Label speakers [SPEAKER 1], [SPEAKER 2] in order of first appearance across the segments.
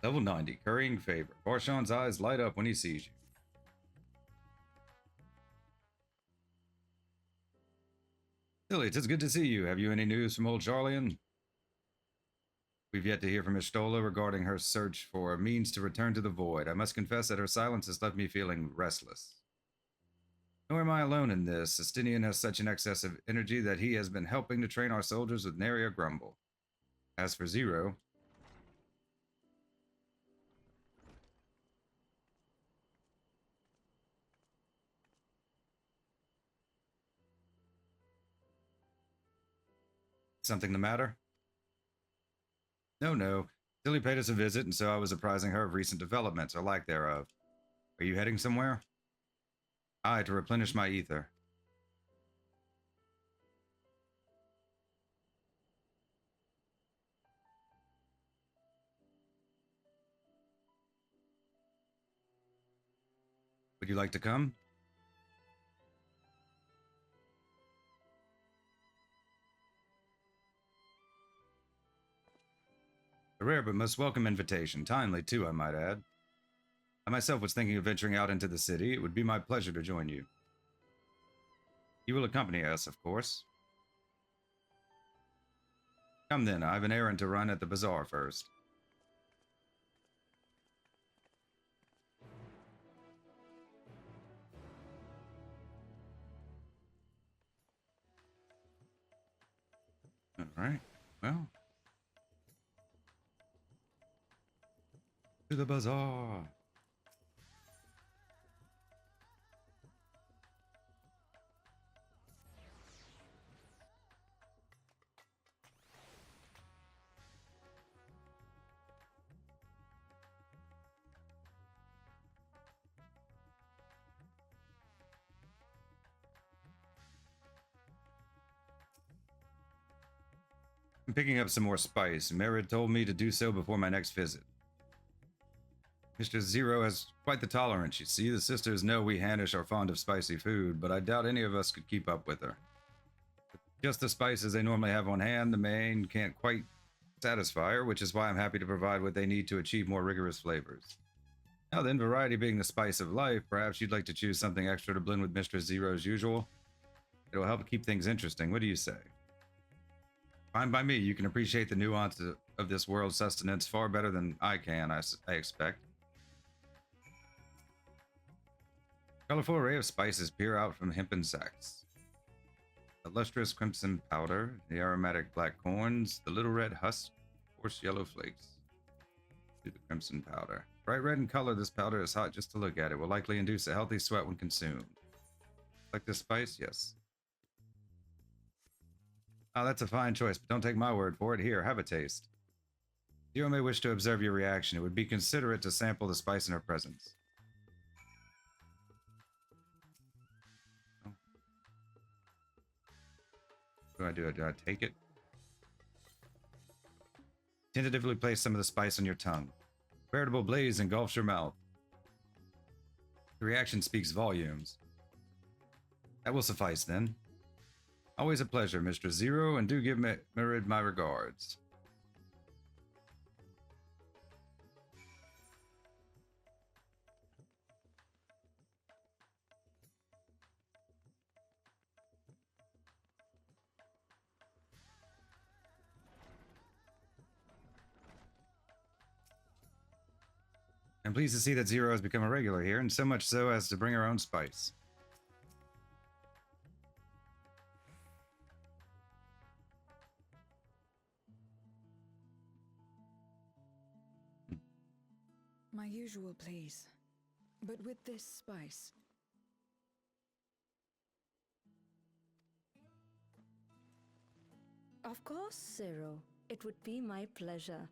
[SPEAKER 1] Level 90, Currying Favor. Barshawn's eyes light up when he sees you. Tilly, it's good to see you. Have you any news from old Charlian? We've yet to hear from Miss Stola regarding her search for a means to return to the void. I must confess that her silence has left me feeling restless. Nor am I alone in this. Estinian has such an excess of energy that he has been helping to train our soldiers with nary a grumble. As for Zero, something the matter? No. Tilly paid us a visit, and so I was apprising her of recent developments, or lack thereof. Are you heading somewhere? Aye, to replenish my ether. Would you like to come? A rare but most welcome invitation. Timely, too, I might add. I myself was thinking of venturing out into the city. It would be my pleasure to join you. You will accompany us, of course. Come then, I have an errand to run at the bazaar first. Alright, well. To the bazaar. I'm picking up some more spice. Merid told me to do so before my next visit. Mr. Zero has quite the tolerance, you see. The sisters know we Hanish are fond of spicy food, but I doubt any of us could keep up with her. Just the spices they normally have on hand, the main can't quite satisfy her, which is why I'm happy to provide what they need to achieve more rigorous flavors. Now then, variety being the spice of life, perhaps you'd like to choose something extra to blend with Mr. Zero's usual. It'll help keep things interesting. What do you say? Fine by me. You can appreciate the nuance of this world's sustenance far better than I can, I expect. Colorful array of spices peer out from hempen sacks. The lustrous crimson powder, the aromatic black corns, the little red husk, coarse yellow flakes. To the crimson powder. Bright red in color, this powder is hot just to look at. It will likely induce a healthy sweat when consumed. Like this spice? Yes. Oh, that's a fine choice, but don't take my word for it. Here, have a taste. Zero may wish to observe your reaction. It would be considerate to sample the spice in her presence. What do? Do I take it? Tentatively place some of the spice on your tongue. A veritable blaze engulfs your mouth. The reaction speaks volumes. That will suffice then. Always a pleasure, Mr. Zero, and do give Merid my regards. I'm pleased to see that Zero has become a regular here, and so much so as to bring her own spice.
[SPEAKER 2] My usual, please. But with this spice.
[SPEAKER 3] Of course, Zero. It would be my pleasure.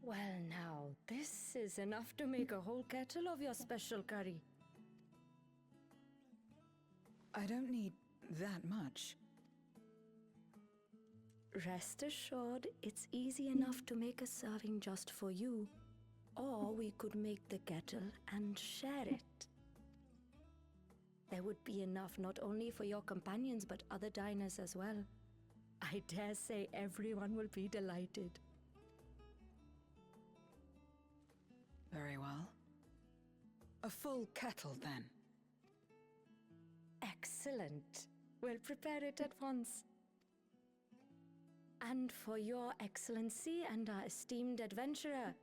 [SPEAKER 3] Well now, this is enough to make a whole kettle of your special curry.
[SPEAKER 2] I don't need that much.
[SPEAKER 3] Rest assured, it's easy enough to make a serving just for you. Or we could make the kettle and share it. There would be enough not only for your companions but other diners as well. I dare say everyone will be delighted.
[SPEAKER 2] Very well. A full kettle, then.
[SPEAKER 3] Excellent. We'll prepare it at once. And for your excellency and our esteemed adventurer,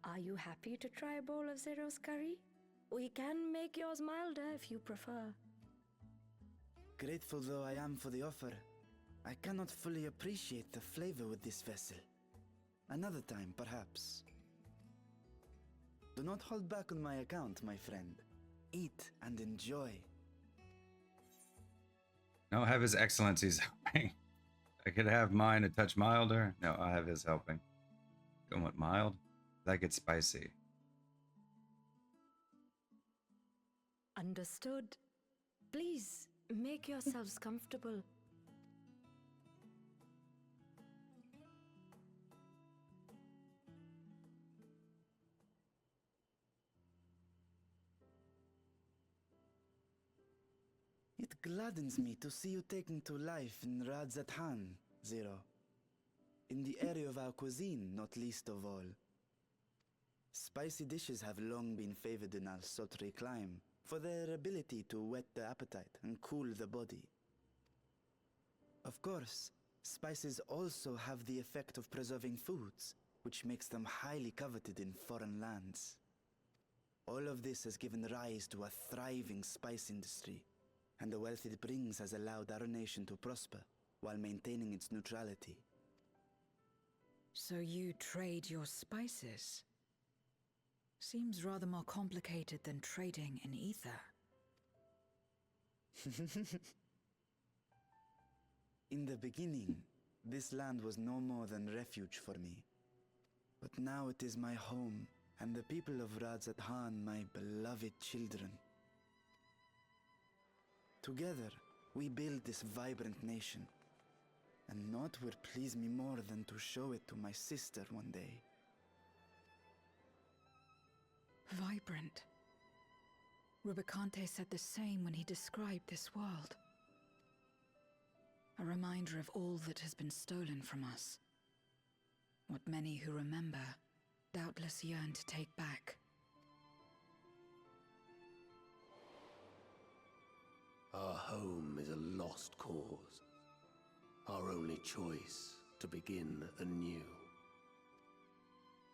[SPEAKER 3] are you happy to try a bowl of Zero's curry? We can make yours milder if you prefer.
[SPEAKER 4] Grateful though I am for the offer, I cannot fully appreciate the flavor with this vessel. Another time, perhaps. Do not hold back on my account, my friend. Eat and enjoy.
[SPEAKER 1] No, have his excellencies helping. I could have mine a touch milder. No, I'll have his helping. Don't want mild? That gets spicy.
[SPEAKER 3] Understood. Please, make yourselves comfortable.
[SPEAKER 4] It gladdens me to see you taking to life in Radzathan, Zero. In the area of our cuisine, not least of all. Spicy dishes have long been favored in our sultry clime for their ability to whet the appetite and cool the body. Of course, spices also have the effect of preserving foods, which makes them highly coveted in foreign lands. All of this has given rise to a thriving spice industry, and the wealth it brings has allowed our nation to prosper while maintaining its neutrality.
[SPEAKER 2] So you trade your spices? Seems rather more complicated than trading in ether.
[SPEAKER 4] In the beginning, this land was no more than refuge for me. But now it is my home, and the people of Radzathan my beloved children. Together, we build this vibrant nation, and naught would please me more than to show it to my sister one day.
[SPEAKER 2] Vibrant. Rubicante said the same when he described this world. A reminder of all that has been stolen from us. What many who remember doubtless yearn to take back.
[SPEAKER 5] Our home is a lost cause. Our only choice to begin anew.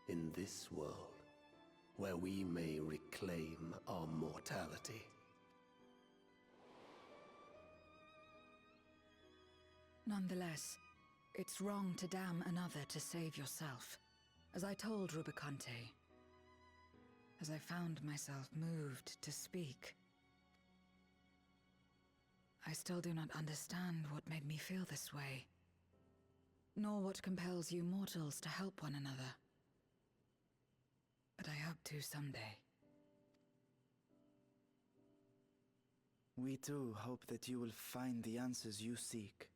[SPEAKER 5] In this world, where we may reclaim our mortality.
[SPEAKER 2] Nonetheless, it's wrong to damn another to save yourself. As I told Rubicante, as I found myself moved to speak. I still do not understand what made me feel this way, nor what compels you mortals to help one another. But I hope to someday.
[SPEAKER 4] We too hope that you will find the answers you seek.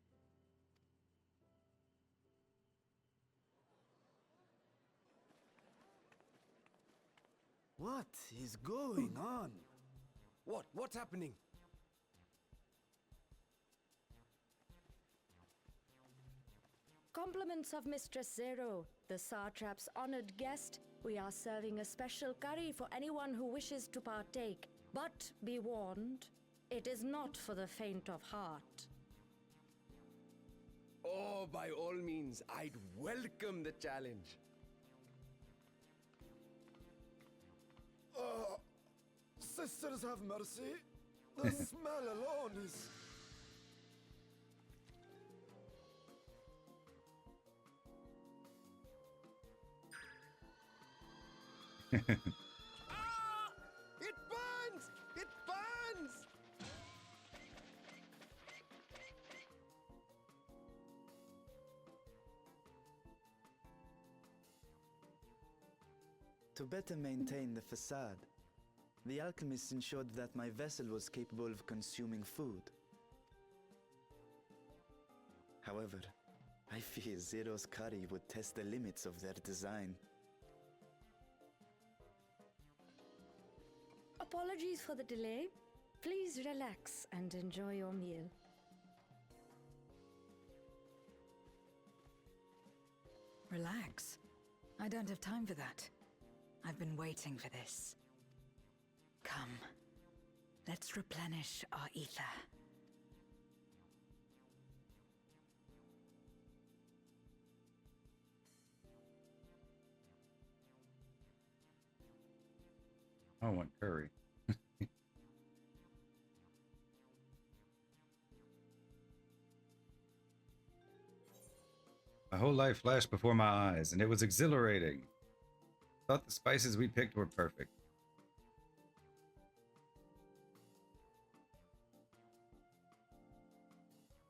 [SPEAKER 4] What is going on?
[SPEAKER 6] What's happening?
[SPEAKER 3] Compliments of Mistress Zero, the Satrap's honored guest. We are serving a special curry for anyone who wishes to partake. But be warned, it is not for the faint of heart.
[SPEAKER 6] Oh, by all means, I'd welcome the challenge.
[SPEAKER 7] Sisters have mercy. The smell alone is...
[SPEAKER 6] Ah! It burns! It burns!
[SPEAKER 4] To better maintain the facade, the alchemists ensured that my vessel was capable of consuming food. However, I fear Zero's curry would test the limits of their design.
[SPEAKER 3] Apologies for the delay. Please relax and enjoy your meal.
[SPEAKER 2] Relax. I don't have time for that. I've been waiting for this. Come, let's replenish our ether.
[SPEAKER 1] I want curry. My whole life flashed before my eyes, and it was exhilarating. Thought the spices we picked were perfect.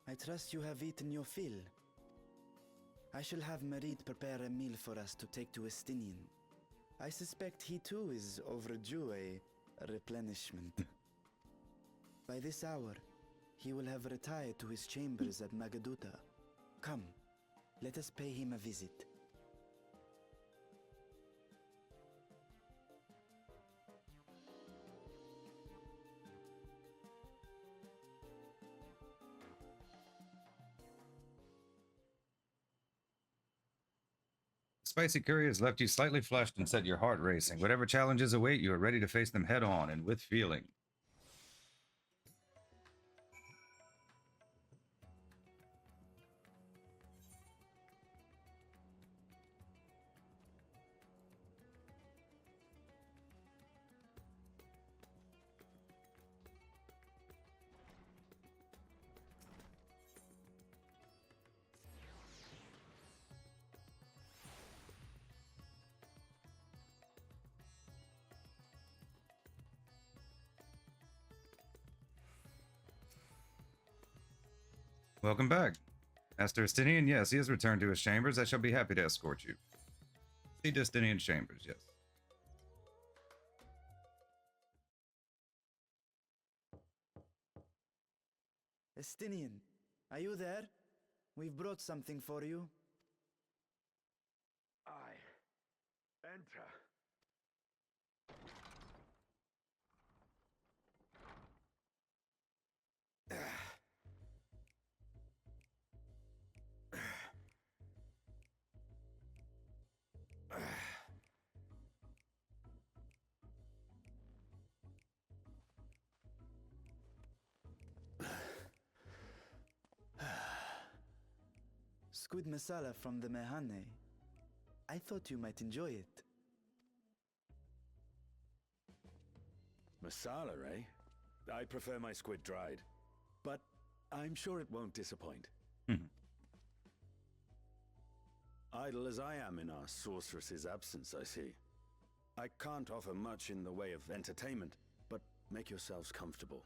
[SPEAKER 4] I trust you have eaten your fill. I shall have Marit prepare a meal for us to take to Estinian. I suspect he too is overdue a replenishment. By this hour, he will have retired to his chambers at Magaduta. Come, let us pay him a visit.
[SPEAKER 1] Spicy curry has left you slightly flushed and set your heart racing. Whatever challenges await, you are ready to face them head on and with feeling. Welcome back. Master Estinian, yes, he has returned to his chambers. I shall be happy to escort you. See Estinian's chambers, yes.
[SPEAKER 4] Estinian, are you there? We've brought something for you.
[SPEAKER 6] Enter.
[SPEAKER 4] Squid masala from the Mehane. I thought you might enjoy it.
[SPEAKER 6] Masala, eh? I prefer my squid dried. But I'm sure it won't disappoint. Idle as I am in our sorceress's absence, I see. I can't offer much in the way of entertainment, but make yourselves comfortable.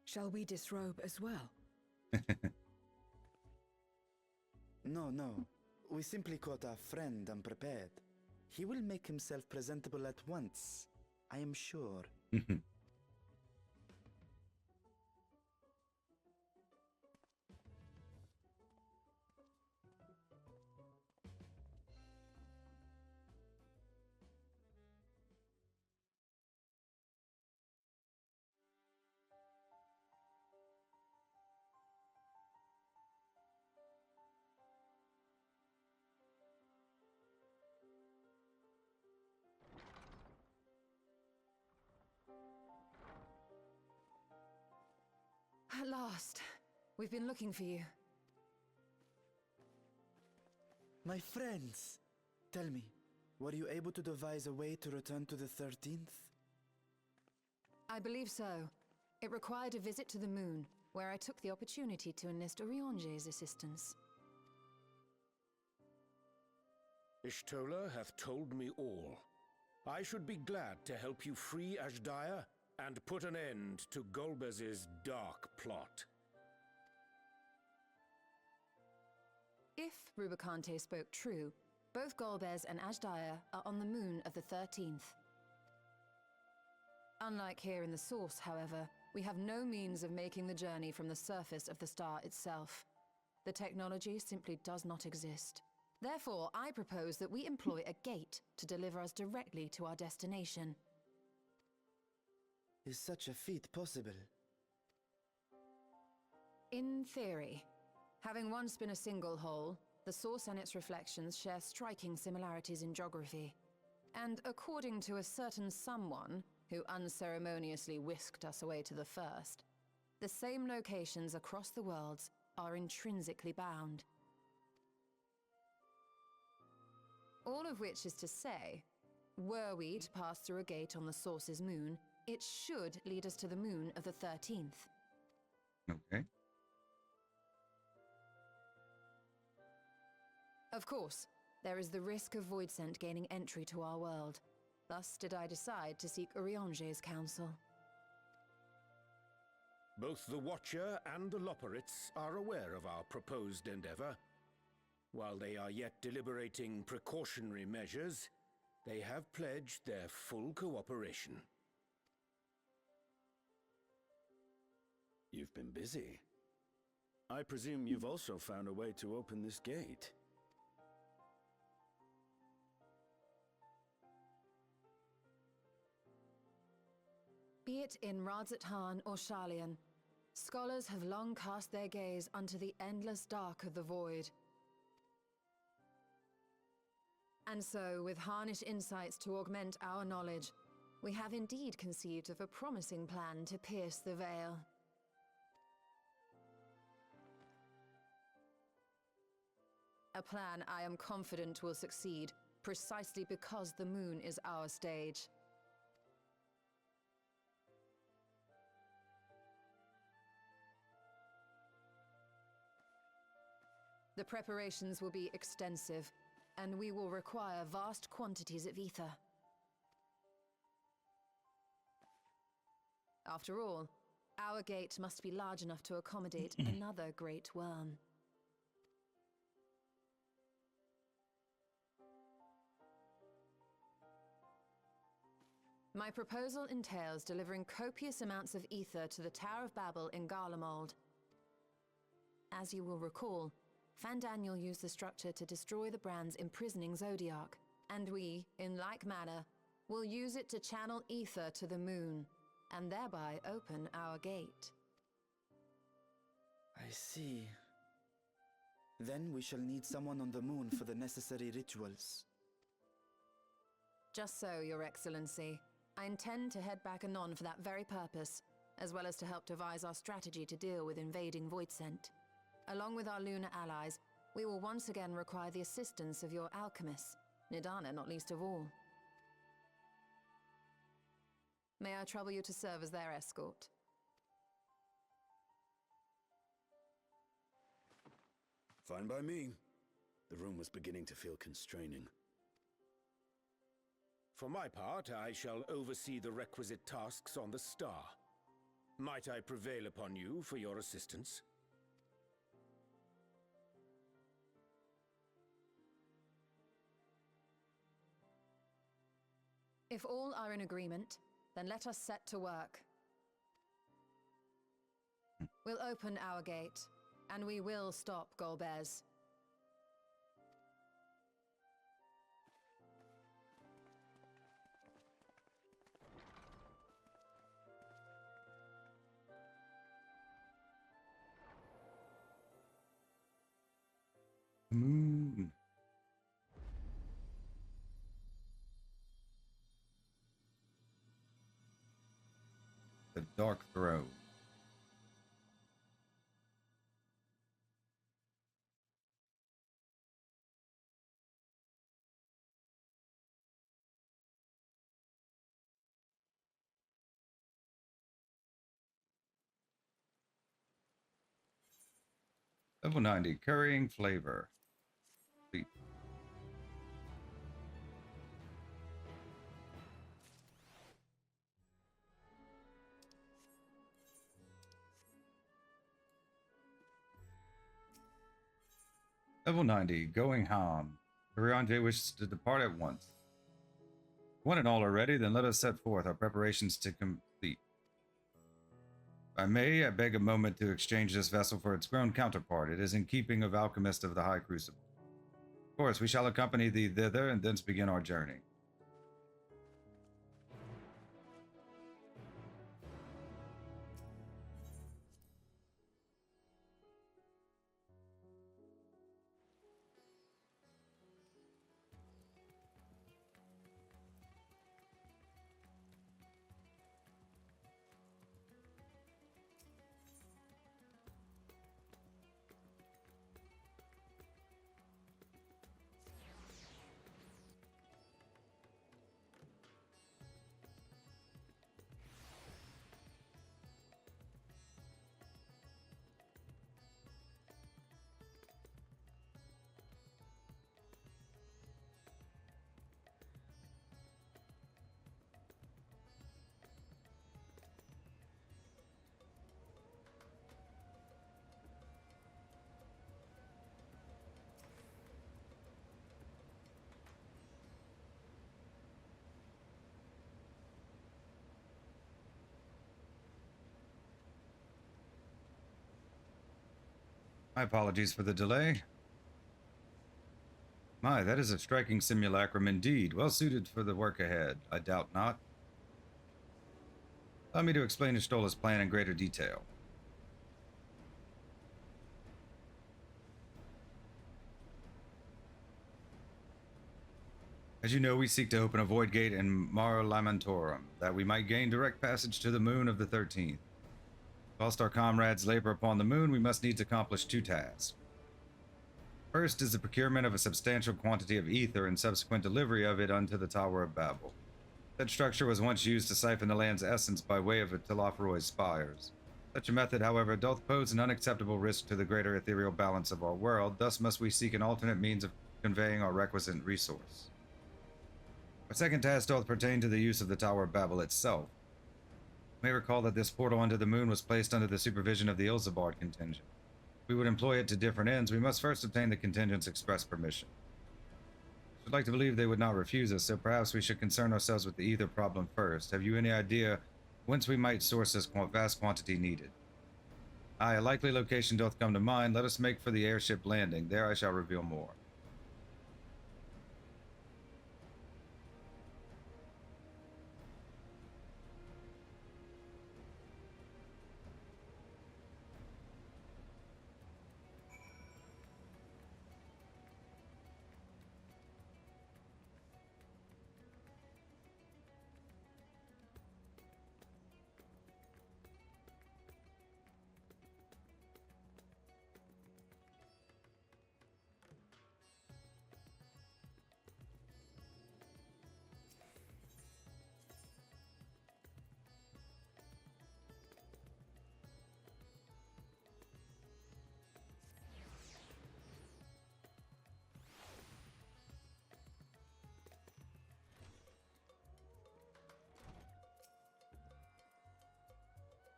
[SPEAKER 2] Shall we disrobe as well?
[SPEAKER 4] No. We simply caught our friend unprepared. He will make himself presentable at once, I am sure.
[SPEAKER 2] At last. We've been looking for you.
[SPEAKER 4] My friends, tell me, were you able to devise a way to return to the 13th?
[SPEAKER 8] I believe so. It required a visit to the moon, where I took the opportunity to enlist Orionge's assistance.
[SPEAKER 5] Ishtola hath told me all. I should be glad to help you free Ashdaya and put an end to Golbez's dark plot.
[SPEAKER 8] If Rubicante spoke true, both Golbez and Ashdaya are on the moon of the 13th. Unlike here in the Source, however, we have no means of making the journey from the surface of the star itself. The technology simply does not exist. Therefore, I propose that we employ a gate to deliver us directly to our destination.
[SPEAKER 4] is such a feat possible?
[SPEAKER 8] In theory. Having once been a single whole, the source and its reflections share striking similarities in geography. And according to a certain someone who unceremoniously whisked us away to the first, the same locations across the worlds are intrinsically bound. All of which is to say, were we to pass through a gate on the Source's moon, it should lead us to the moon of the 13th.
[SPEAKER 1] Okay.
[SPEAKER 8] Of course, there is the risk of Voidsent gaining entry to our world. Thus did I decide to seek Urianger's counsel.
[SPEAKER 5] Both the Watcher and the Loporrits are aware of our proposed endeavor. While they are yet deliberating precautionary measures, they have pledged their full cooperation.
[SPEAKER 6] You've been busy. I presume you've also found a way to open this gate.
[SPEAKER 8] Be it in Radzat-Han or Sharlayan, scholars have long cast their gaze unto the endless dark of the void. And so, with harnish insights to augment our knowledge, we have indeed conceived of a promising plan to pierce the veil. A plan I am confident will succeed, precisely because the moon is our stage. The preparations will be extensive, and we will require vast quantities of ether. After all, our gate must be large enough to accommodate another great worm. My proposal entails delivering copious amounts of ether to the Tower of Babel in Garlemald. As you will recall, Fandaniel used the structure to destroy the brand's imprisoning Zodiac, and we, in like manner, will use it to channel ether to the moon, and thereby open our gate.
[SPEAKER 4] I see. Then we shall need someone on the moon for the necessary rituals.
[SPEAKER 8] Just so, Your Excellency. I intend to head back anon for that very purpose, as well as to help devise our strategy to deal with invading Voidsent. Along with our lunar allies, we will once again require the assistance of your alchemists, Nidana not least of all. May I trouble you to serve as their escort?
[SPEAKER 6] Fine by me. The room was beginning to feel constraining.
[SPEAKER 5] For my part, I shall oversee the requisite tasks on the star. Might I prevail upon you for your assistance?
[SPEAKER 8] If all are in agreement, then let us set to work. We'll open our gate, and we will stop Golbez.
[SPEAKER 1] Moon. The Dark Throne. Level 90, currying flavor. Sweet. Level 90, going ham. Urianger wishes to depart at once. One and all are ready, then let us set forth our preparations to complete. If I may, I beg a moment to exchange this vessel for its grown counterpart. It is in keeping of Alchemist of the High Crucible. Of course, we shall accompany thee thither, and thence begin our journey. My apologies for the delay. My, that is a striking simulacrum indeed. Well suited for the work ahead. I doubt not. Allow me to explain Istola's plan in greater detail. As you know, we seek to open a void gate in Mare Lamentorum, that we might gain direct passage to the moon of the 13th. Whilst our comrades labor upon the moon, we must needs accomplish two tasks. First is the procurement of a substantial quantity of ether and subsequent delivery of it unto the Tower of Babel. That structure was once used to siphon the land's essence by way of Telophoroid's spires. Such a method, however, doth pose an unacceptable risk to the greater ethereal balance of our world, thus must we seek an alternate means of conveying our requisite resource. Our second task doth pertain to the use of the Tower of Babel itself. You may recall that this portal under the moon was placed under the supervision of the Ilzabard contingent. If we would employ it to different ends, we must first obtain the contingent's express permission. I would like to believe they would not refuse us, so perhaps we should concern ourselves with the ether problem first. Have you any idea whence we might source this vast quantity needed? Aye, a likely location doth come to mind. Let us make for the airship landing. There I shall reveal more.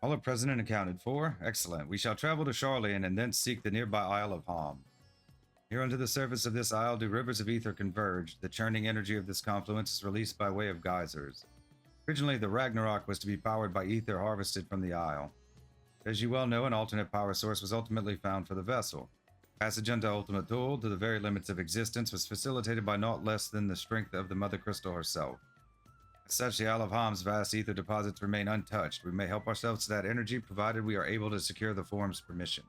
[SPEAKER 1] All are present and accounted for. Excellent. We shall travel to Charlian and thence seek the nearby Isle of Ham. Here unto the surface of this isle do rivers of ether converge. The churning energy of this confluence is released by way of geysers. Originally, the Ragnarok was to be powered by ether harvested from the isle. As you well know, an alternate power source was ultimately found for the vessel. Passage unto Ultimate Duel to the very limits of existence was facilitated by naught less than the strength of the Mother Crystal herself. As such, the Isle of Ham's vast ether deposits remain untouched. We may help ourselves to that energy, provided we are able to secure the form's permission.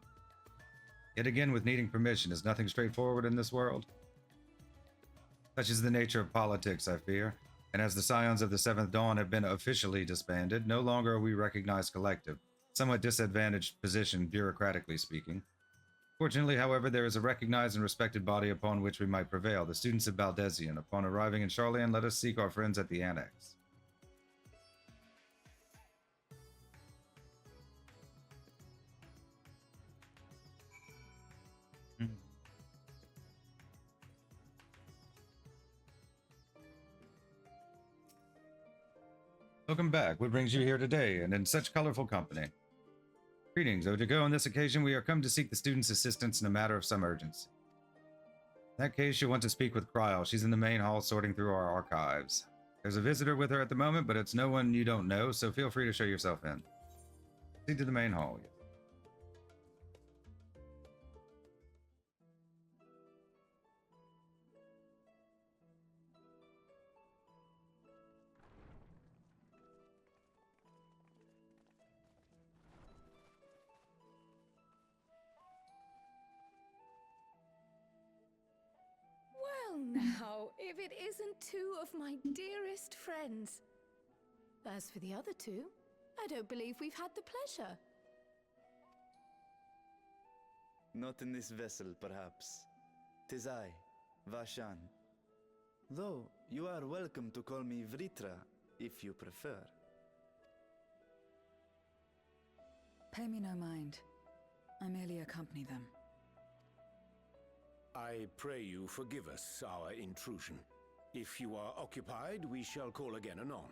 [SPEAKER 1] Yet again, with needing permission, is nothing straightforward in this world? Such is the nature of politics, I fear, and as the Scions of the Seventh Dawn have been officially disbanded, no longer are we recognized collective, somewhat disadvantaged position, bureaucratically speaking. Fortunately, however, there is a recognized and respected body upon which we might prevail, the students of Baldesion. Upon arriving in Charlian, let us seek our friends at the Annex. Welcome back. What brings you here today, and in such colorful company? Greetings, Ojigo. On this occasion, we are come to seek the student's assistance in a matter of some urgency. In that case, you'll want to speak with Kryl. She's in the main hall sorting through our archives. There's a visitor with her at the moment, but it's no one you don't know, so feel free to show yourself in. Proceed to the main hall.
[SPEAKER 3] Now, if it isn't two of my dearest friends.
[SPEAKER 8] As for the other two, I don't believe we've had the pleasure.
[SPEAKER 4] Not in this vessel, perhaps. 'Tis I, Vashan. Though, you are welcome to call me Vritra, if you prefer.
[SPEAKER 2] Pay me no mind. I merely accompany them.
[SPEAKER 5] I pray you forgive us our intrusion. If you are occupied, we shall call again anon.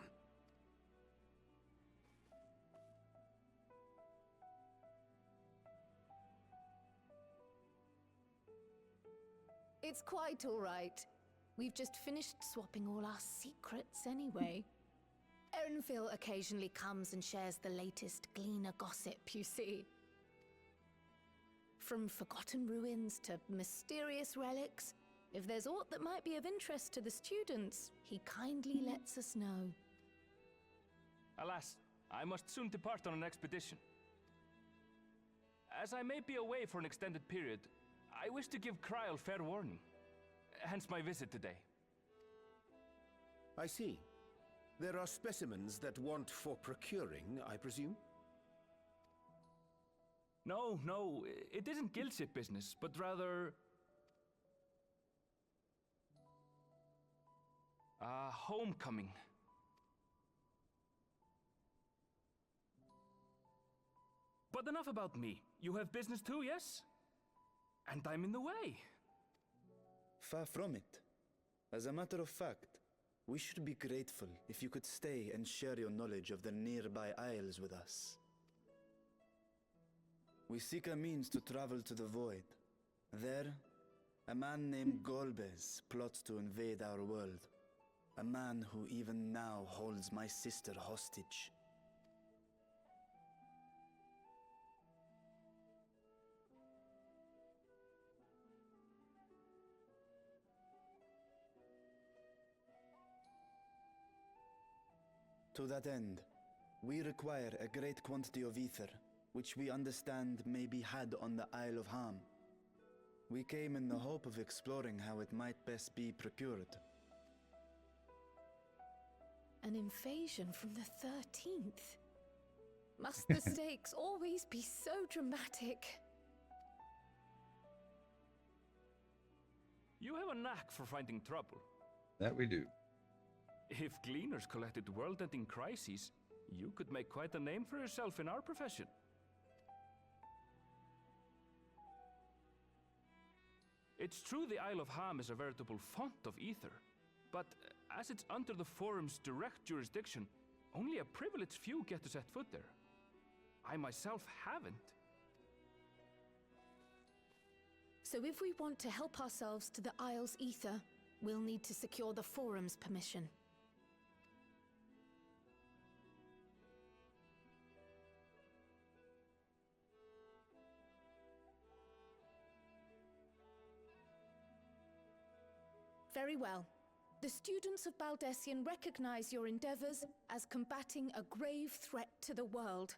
[SPEAKER 8] It's quite all right. We've just finished swapping all our secrets anyway. Erenville occasionally comes and shares the latest Gleaner gossip, you see.
[SPEAKER 3] From forgotten ruins to mysterious relics, if there's aught that might be of interest to the students, he kindly lets us know.
[SPEAKER 9] Alas, I must soon depart on an expedition. As I may be away for an extended period, I wish to give Kryl fair warning. Hence my visit today.
[SPEAKER 5] I see. There are specimens that want for procuring, I presume?
[SPEAKER 9] No, it isn't guildship business, but rather... homecoming. But enough about me. You have business too, yes? And I'm in the way.
[SPEAKER 4] Far from it. As a matter of fact, we should be grateful if you could stay and share your knowledge of the nearby isles with us. We seek a means to travel to the Void. There, a man named Golbez plots to invade our world. A man who even now holds my sister hostage. To that end, we require a great quantity of ether, which we understand may be had on the Isle of Ham. We came in the hope of exploring how it might best be procured.
[SPEAKER 3] An invasion from the 13th? Must the stakes always be so dramatic?
[SPEAKER 9] You have a knack for finding trouble.
[SPEAKER 1] That we do.
[SPEAKER 9] If gleaners collected world-ending crises, you could make quite a name for yourself in our profession. It's true the Isle of Ham is a veritable font of ether, but as it's under the Forum's direct jurisdiction, only a privileged few get to set foot there. I myself haven't.
[SPEAKER 3] So if we want to help ourselves to the Isle's ether, we'll need to secure the Forum's permission. Very well. The students of Baldessian recognize your endeavors as combating a grave threat to the world.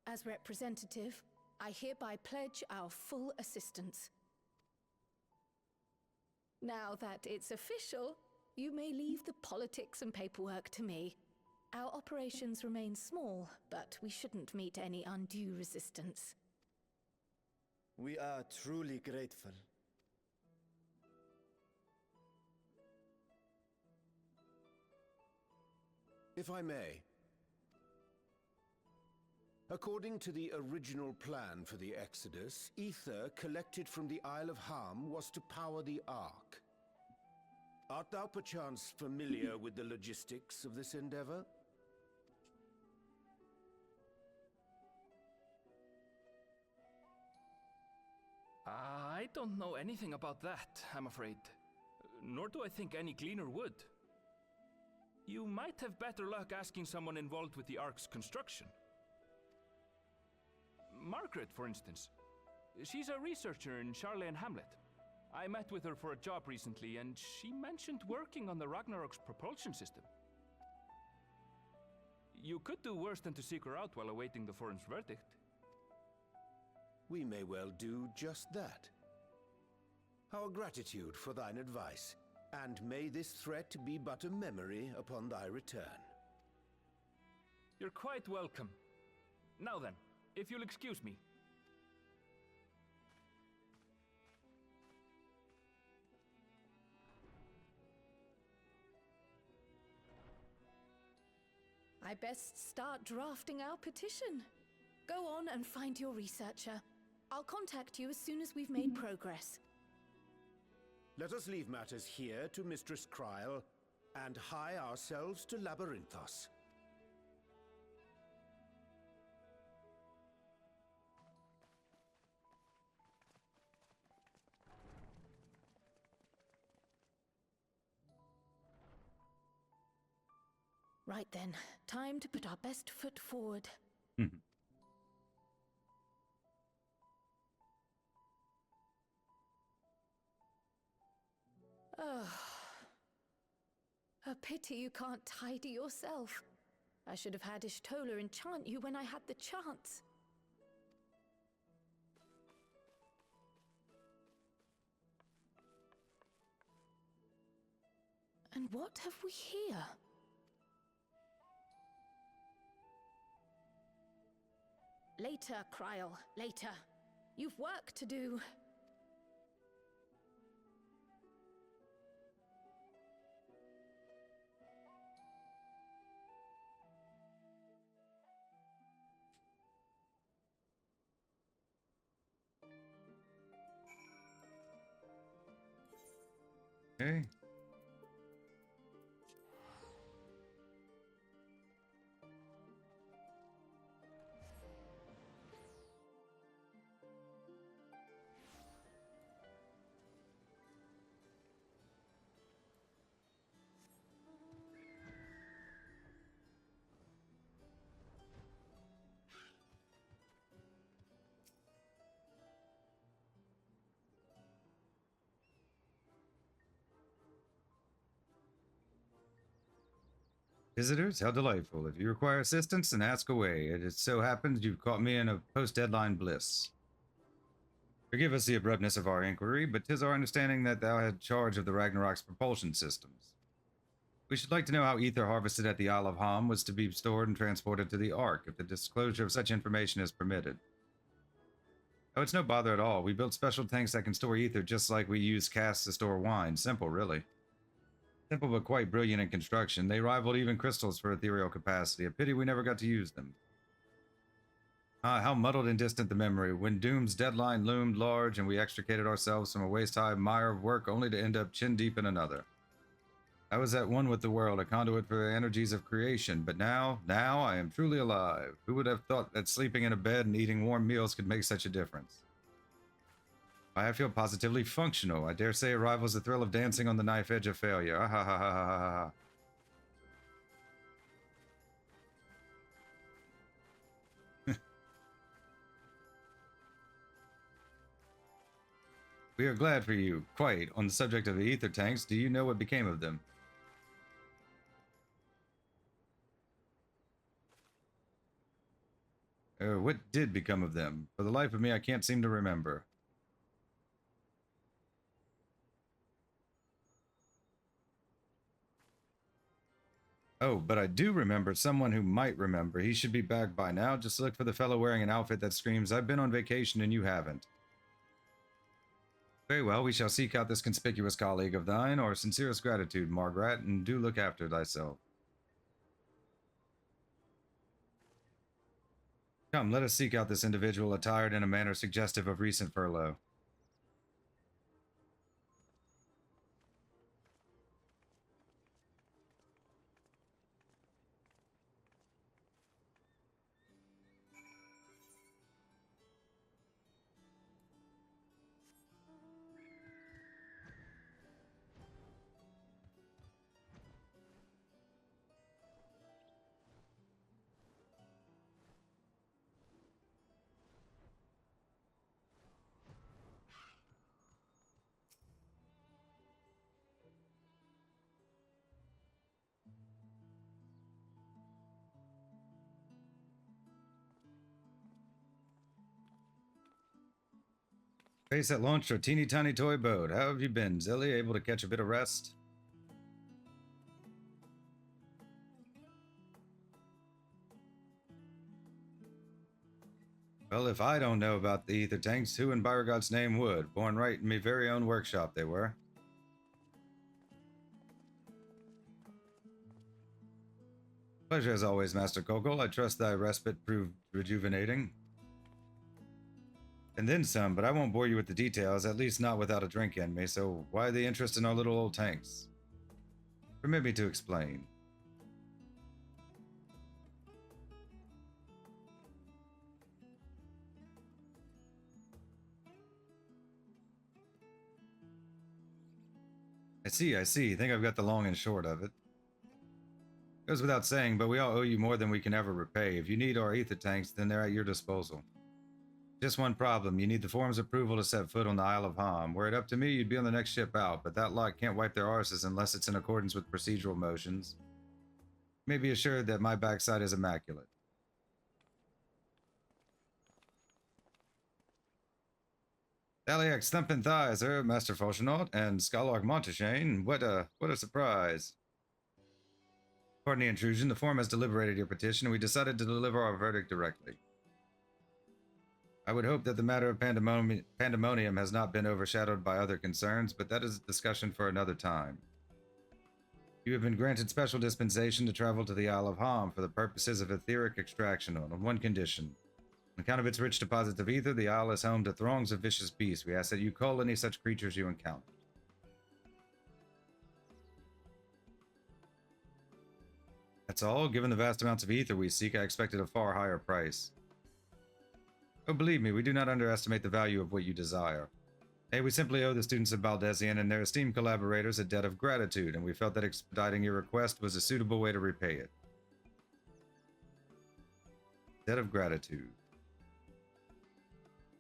[SPEAKER 3] As representative, I hereby pledge our full assistance. Now that it's official, you may leave the politics and paperwork to me. Our operations remain small, but we shouldn't meet any undue resistance.
[SPEAKER 4] We are truly grateful.
[SPEAKER 5] If I may. According to the original plan for the Exodus, ether collected from the Isle of Ham was to power the Ark. Art thou perchance familiar with the logistics of this endeavor?
[SPEAKER 9] I don't know anything about that, I'm afraid. Nor do I think any gleaner would. You might have better luck asking someone involved with the Ark's construction. Margaret, for instance. She's a researcher in Charlene Hamlet. I met with her for a job recently, and she mentioned working on the Ragnarok's propulsion system. You could do worse than to seek her out while awaiting the Forum's verdict.
[SPEAKER 5] We may well do just that. Our gratitude for thine advice, and may this threat be but a memory upon thy return.
[SPEAKER 9] You're quite welcome. Now then, if you'll excuse me.
[SPEAKER 3] I best start drafting our petition. Go on and find your researcher. I'll contact you as soon as we've made progress.
[SPEAKER 5] Let us leave matters here to Mistress Kryl, and hie ourselves to Labyrinthos.
[SPEAKER 3] Right then, time to put our best foot forward. Oh. A pity you can't tidy yourself. I should have had Ishtola enchant you when I had the chance. And what have we here? Later, Kryl, later. You've work to do.
[SPEAKER 1] Okay. Visitors, how delightful. If you require assistance, then ask away. It so happens you've caught me in a post-deadline bliss. Forgive us the abruptness of our inquiry, but 'tis our understanding that thou had charge of the Ragnarok's propulsion systems. We should like to know how ether harvested at the Isle of Ham was to be stored and transported to the Ark, if the disclosure of such information is permitted. Oh, it's no bother at all. We built special tanks that can store ether just like we use casks to store wine. Simple, really. Simple but quite brilliant in construction. They rivaled even crystals for ethereal capacity. A pity we never got to use them. Ah, how muddled and distant the memory. When Doom's deadline loomed large and we extricated ourselves from a waist-high mire of work only to end up chin-deep in another. I was at one with the world, a conduit for the energies of creation, but now I am truly alive. Who would have thought that sleeping in a bed and eating warm meals could make such a difference? I feel positively functional. I dare say it rivals the thrill of dancing on the knife edge of failure. Ah, ha, ha, ha, ha, ha, ha. We are glad for you. Quite. On the subject of the ether tanks, do you know what became of them? What did become of them? For the life of me, I can't seem to remember. Oh, but I do remember someone who might remember. He should be back by now. Just look for the fellow wearing an outfit that screams, "I've been on vacation and you haven't." Very well, we shall seek out this conspicuous colleague of thine. Our sincerest gratitude, Margaret, and do look after thyself. Come, let us seek out this individual attired in a manner suggestive of recent furlough. Base that launched our teeny tiny toy boat. How have you been, Zilly? Able to catch a bit of rest? Well, if I don't know about the ether tanks, who in Byregod's name would? Born right in my very own workshop they were. Pleasure as always, Master Kogel. I trust thy respite proved rejuvenating. And then some, but I won't bore you with the details, at least not without a drink in me, so why the interest in our little old tanks? Permit me to explain. I see. Think I've got the long and short of it. Goes without saying, but we all owe you more than we can ever repay. If you need our ether tanks, then they're at your disposal. Just one problem. You need the forum's approval to set foot on the Isle of Ham. Were it up to me, you'd be on the next ship out, but that lot can't wipe their arses unless it's in accordance with procedural motions. You may be assured that my backside is immaculate. Aliax thumping thighs, Master Fauchenaut, and Skylark Monteshane. What a surprise. Pardon the intrusion. The forum has deliberated your petition, and we decided to deliver our verdict directly. I would hope that the matter of pandemonium has not been overshadowed by other concerns, but that is a discussion for another time. You have been granted special dispensation to travel to the Isle of Ham for the purposes of etheric extraction on one condition. On account of its rich deposits of ether, the isle is home to throngs of vicious beasts. We ask that you cull any such creatures you encounter. That's all. Given the vast amounts of ether we seek, I expected a far higher price. Oh, believe me, we do not underestimate the value of what you desire. Hey, we simply owe the students of Baldesian and their esteemed collaborators a debt of gratitude, and we felt that expediting your request was a suitable way to repay it. Debt of gratitude.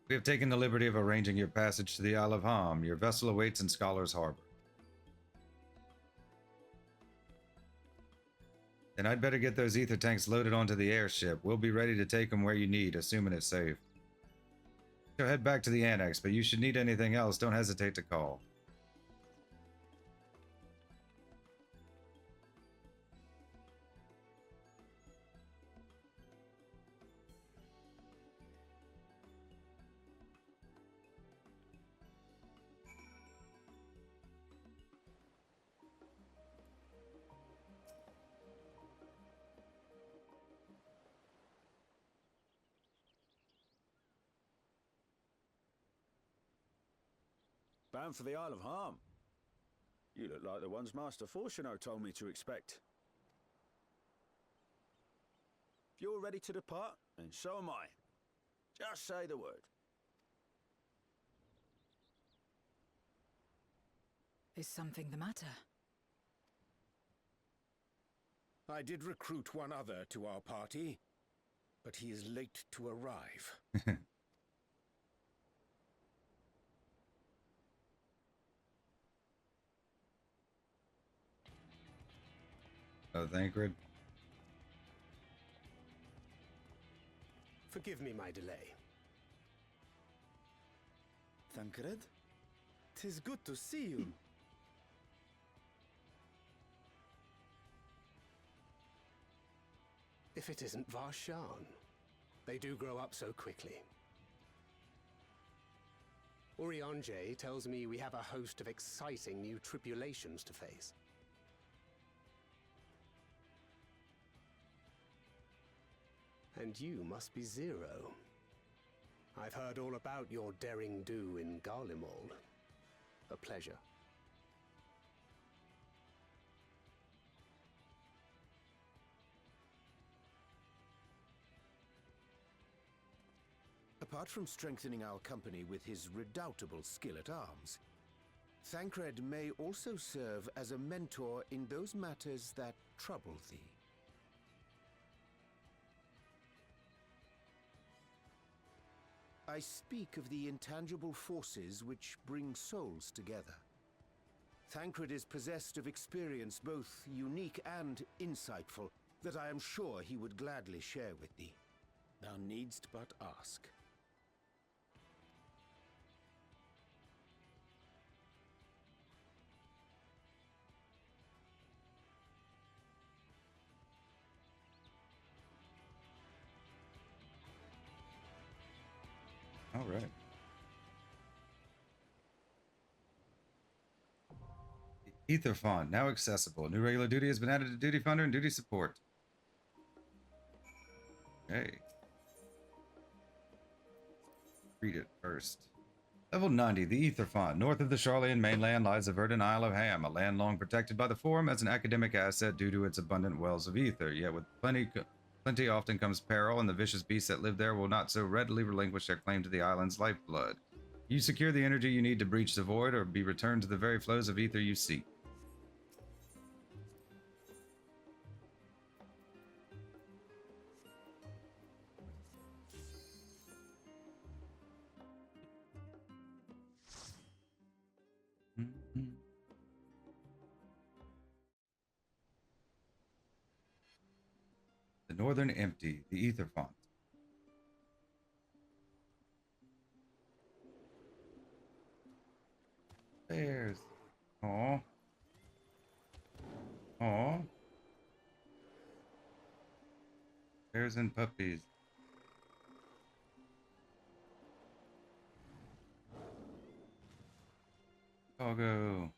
[SPEAKER 1] We have taken the liberty of arranging your passage to the Isle of Ham. Your vessel awaits in Scholar's Harbor. Then I'd better get those ether tanks loaded onto the airship. We'll be ready to take them where you need, assuming it's safe. So head back to the annex, but you should need anything else, don't hesitate to call.
[SPEAKER 6] Bound for the Isle of Ham. You look like the ones Master Fauchenaut told me to expect. If you're ready to depart, then so am I. Just say the word.
[SPEAKER 2] Is something the matter?
[SPEAKER 5] I did recruit one other to our party, but he is late to arrive.
[SPEAKER 1] Oh, Thancred.
[SPEAKER 10] Forgive me my delay.
[SPEAKER 4] Thancred? 'Tis good to see you.
[SPEAKER 10] If it isn't Varshan. They do grow up so quickly. Urianger tells me we have a host of exciting new tribulations to face. And you must be Zero. I've heard all about your daring do in Garlemald. A pleasure.
[SPEAKER 5] Apart from strengthening our company with his redoubtable skill at arms, Thancred may also serve as a mentor in those matters that trouble thee. I speak of the intangible forces which bring souls together. Thancred is possessed of experience both unique and insightful that I am sure he would gladly share with thee. Thou needst but ask.
[SPEAKER 1] All right. Aetherfont, now accessible. New regular duty has been added to Duty Funder and Duty Support. Okay. Read it first. Level 90, the Aetherfont. North of the Charlian mainland lies the verdant Isle of Ham, a land long protected by the Forum as an academic asset due to its abundant wells of ether. Yet with plenty often comes peril, and the vicious beasts that live there will not so readily relinquish their claim to the island's lifeblood. You secure the energy you need to breach the void, or be returned to the very flows of ether you seek. Northern Empty, the Aetherfont. Bears. Aw. Aw. Bears and puppies. Doggo.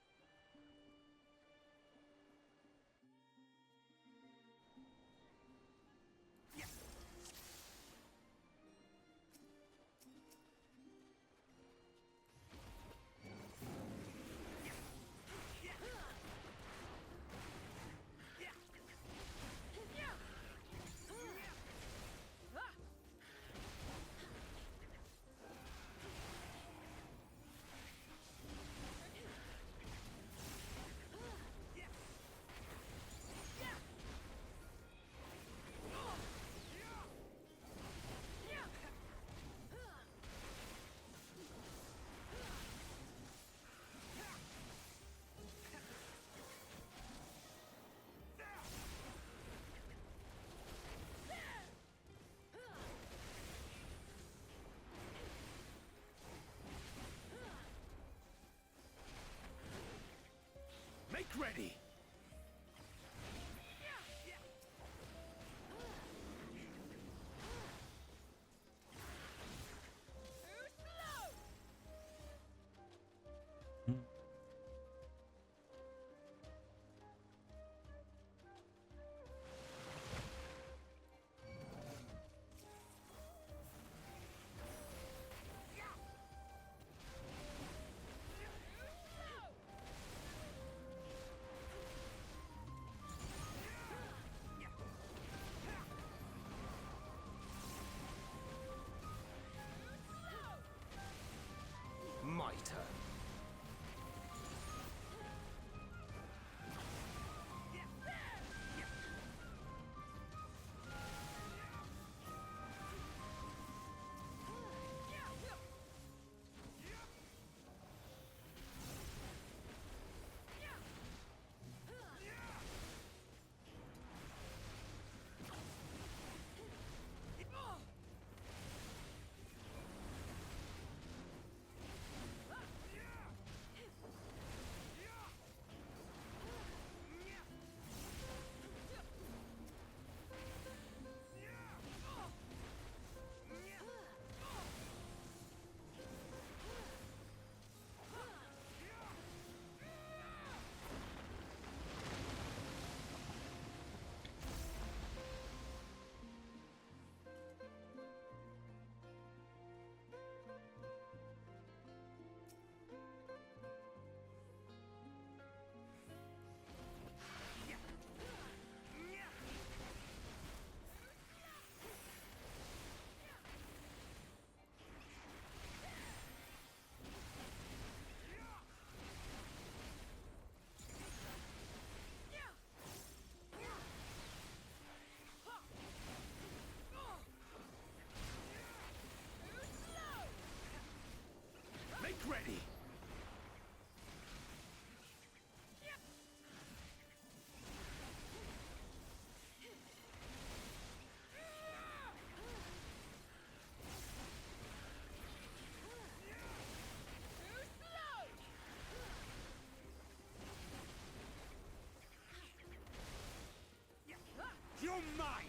[SPEAKER 5] Make ready! My turn. Make ready! You're mine!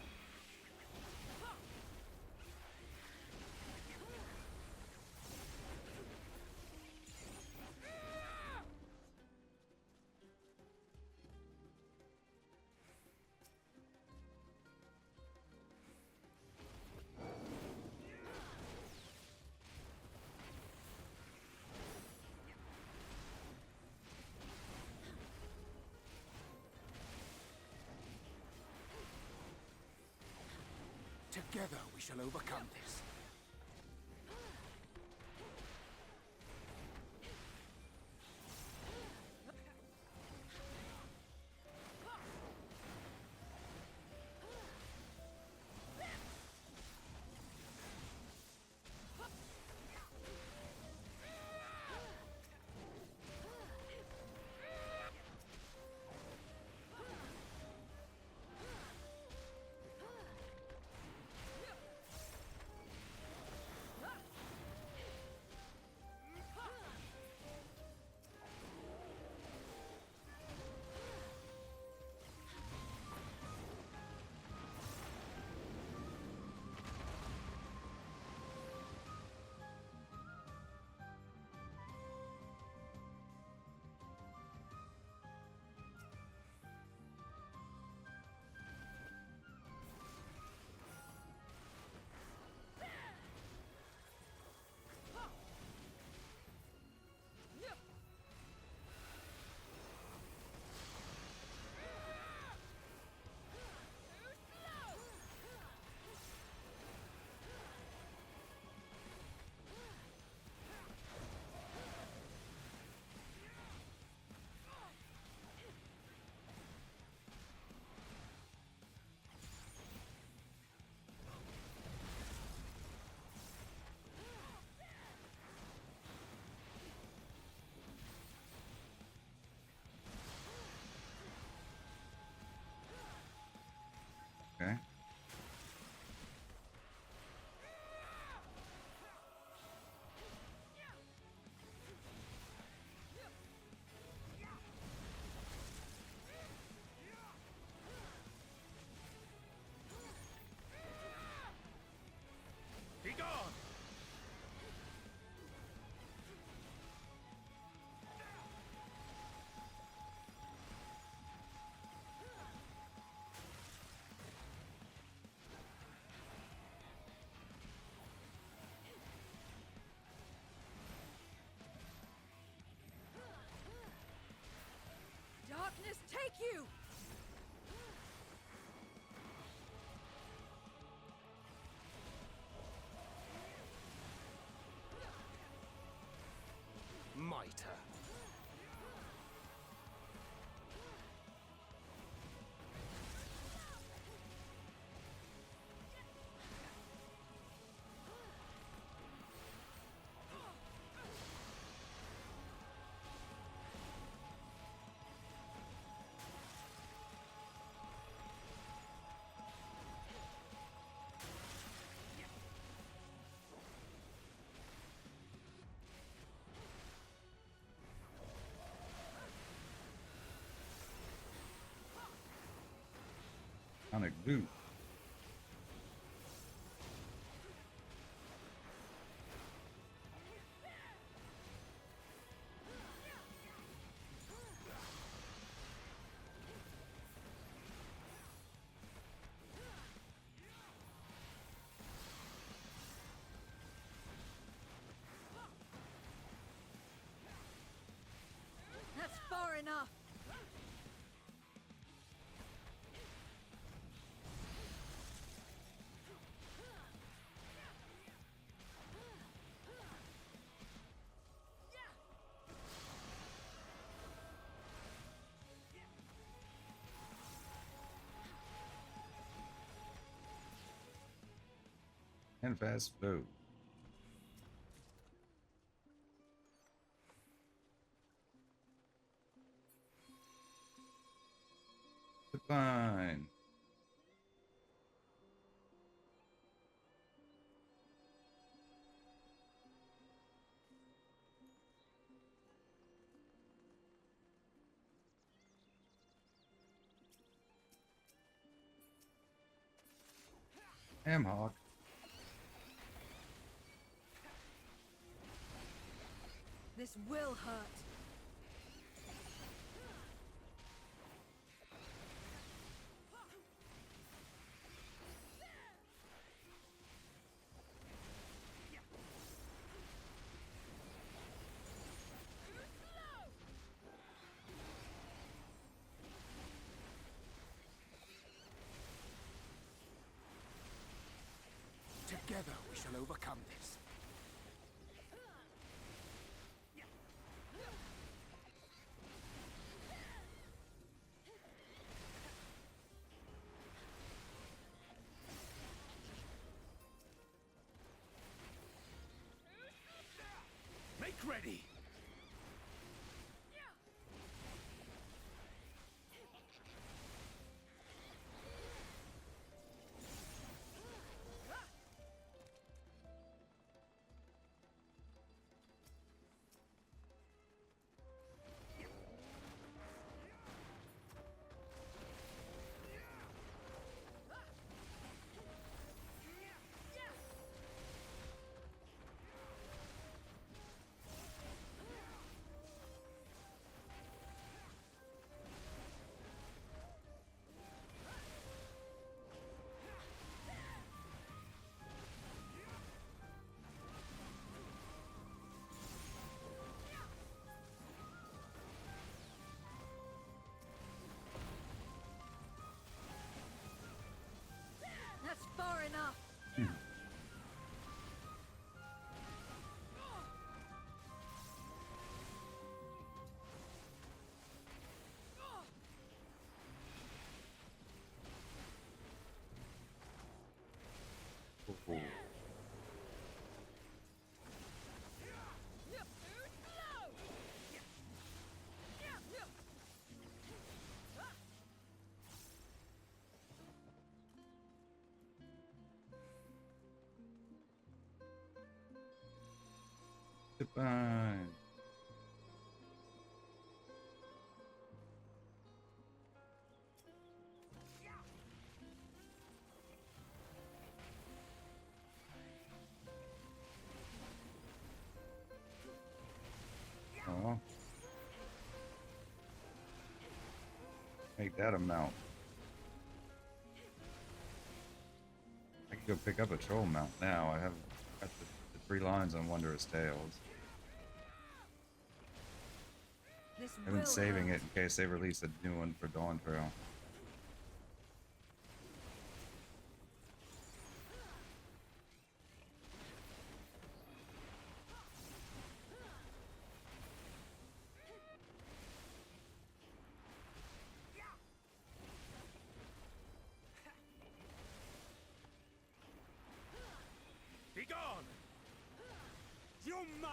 [SPEAKER 5] Together we shall overcome this.
[SPEAKER 1] Okay.
[SPEAKER 5] Be gone!
[SPEAKER 2] Darkness take you!
[SPEAKER 10] Mitre.
[SPEAKER 1] On a glue.
[SPEAKER 2] That's far enough!
[SPEAKER 1] And fast flow. Fine. Hawk.
[SPEAKER 2] This will hurt.
[SPEAKER 5] Together we shall overcome this. Make ready!
[SPEAKER 2] That's far enough!
[SPEAKER 1] Oh. Goodbye. Oh. Make that a mount. I can go pick up a troll mount now. I have got the 3 lines on Wondrous Tales. I've been saving it in case they release a new one for Dawn Trail.
[SPEAKER 5] Be gone! You're mine!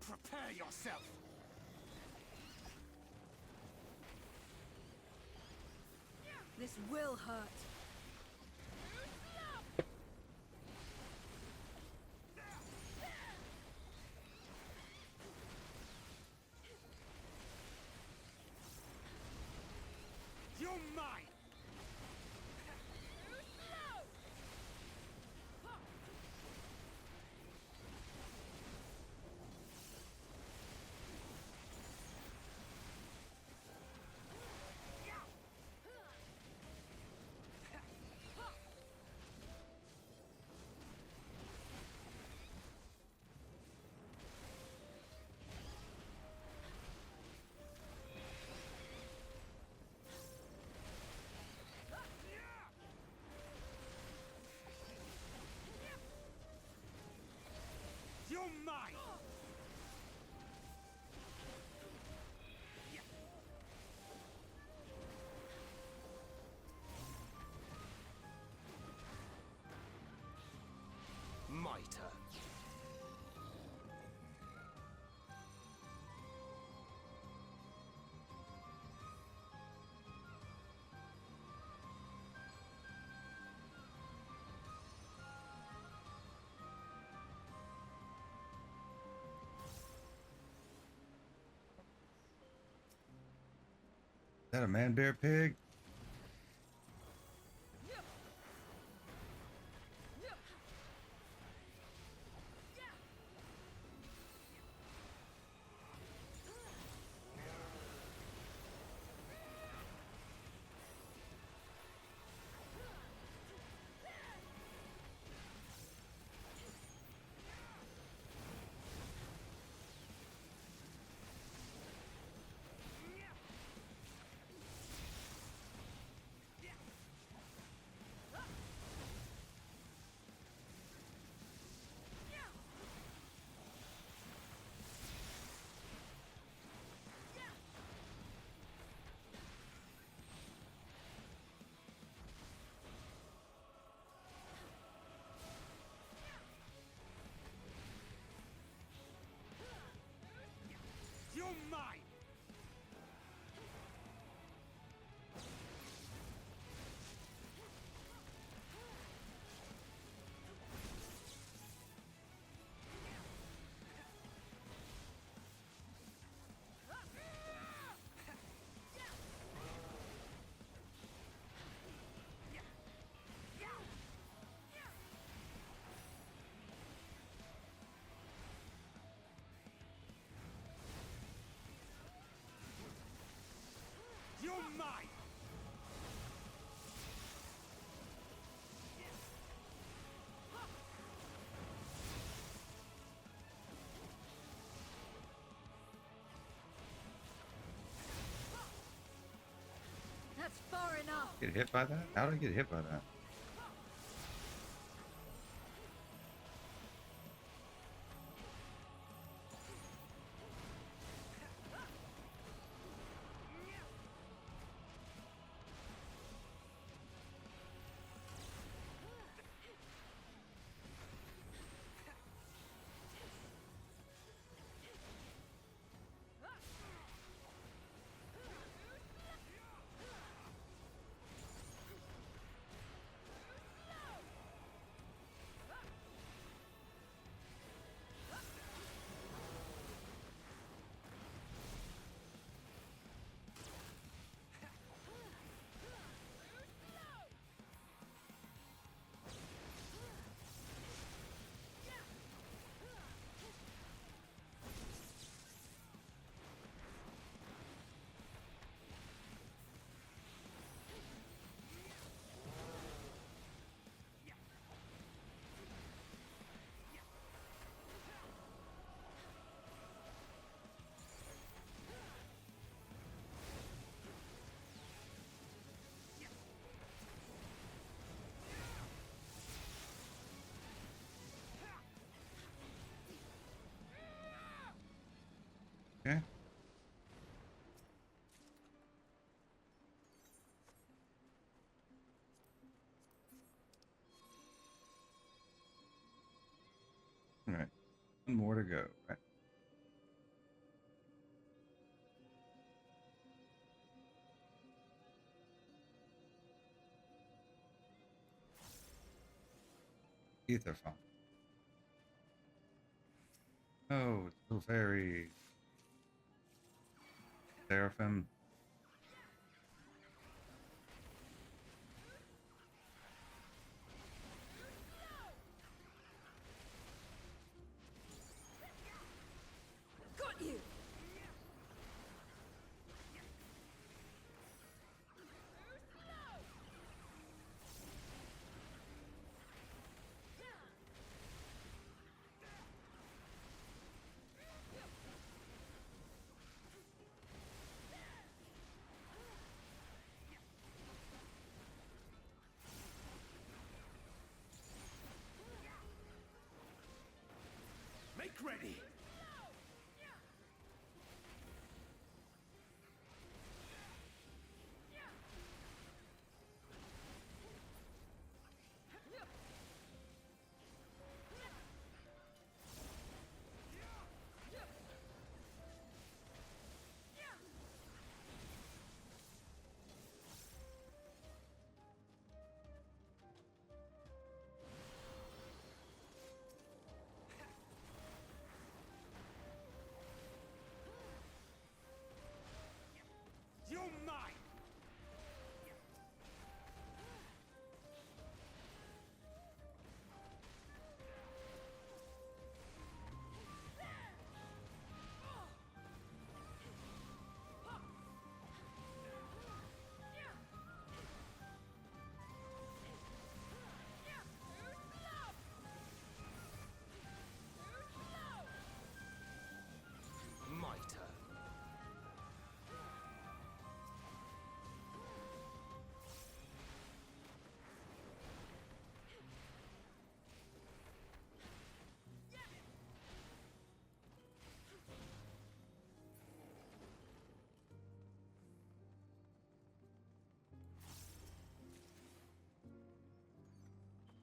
[SPEAKER 5] Prepare yourself!
[SPEAKER 2] This will hurt.
[SPEAKER 5] You're mine! You're mine! My turn.
[SPEAKER 1] Is that a man bear pig?
[SPEAKER 5] You're mine! You're mine!
[SPEAKER 2] That's far enough.
[SPEAKER 1] Get hit by that? How did I get hit by that? One more to go, right? Aetherfont. Oh, it's little fairy. Seraphim.
[SPEAKER 2] Got you!
[SPEAKER 5] Make ready! You're mine! My turn.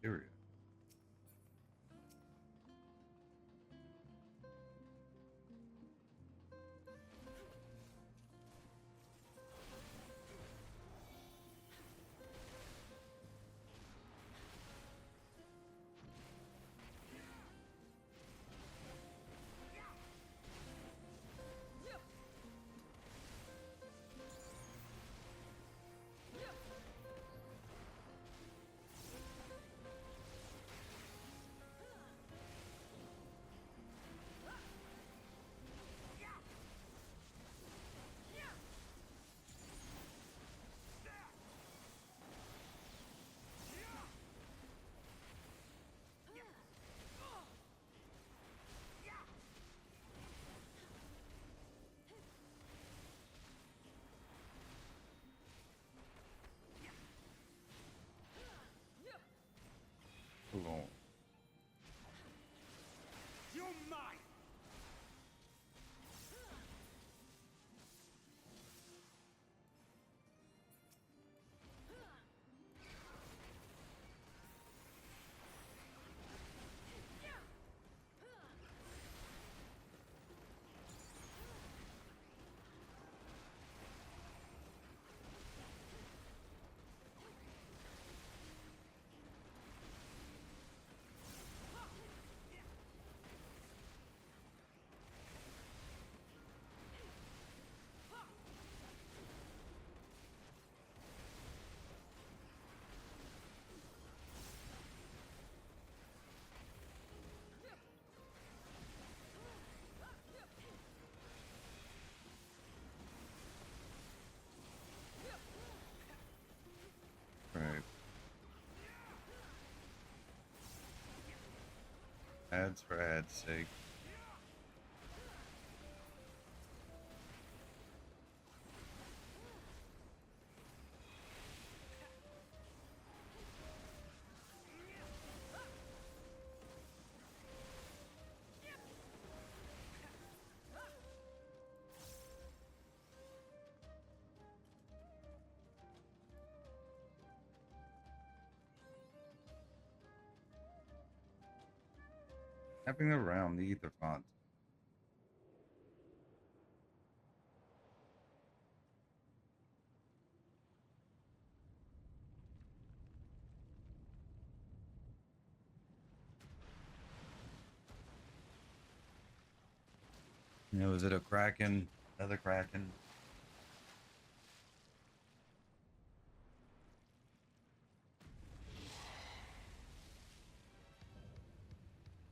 [SPEAKER 1] Syria. Cool.
[SPEAKER 5] You're mine!
[SPEAKER 1] Right. Ads for ads' sake. Mapping the realm, the Aetherfont. You know, is it a kraken? Another kraken?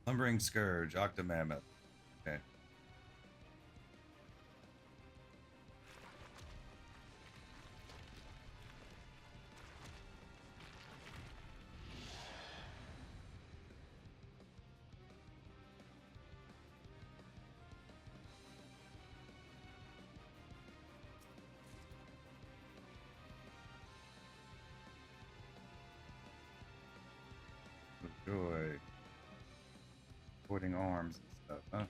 [SPEAKER 1] Lumbering Scourge, Octomammoth. Okay. Joy. Pointing arms and stuff, huh?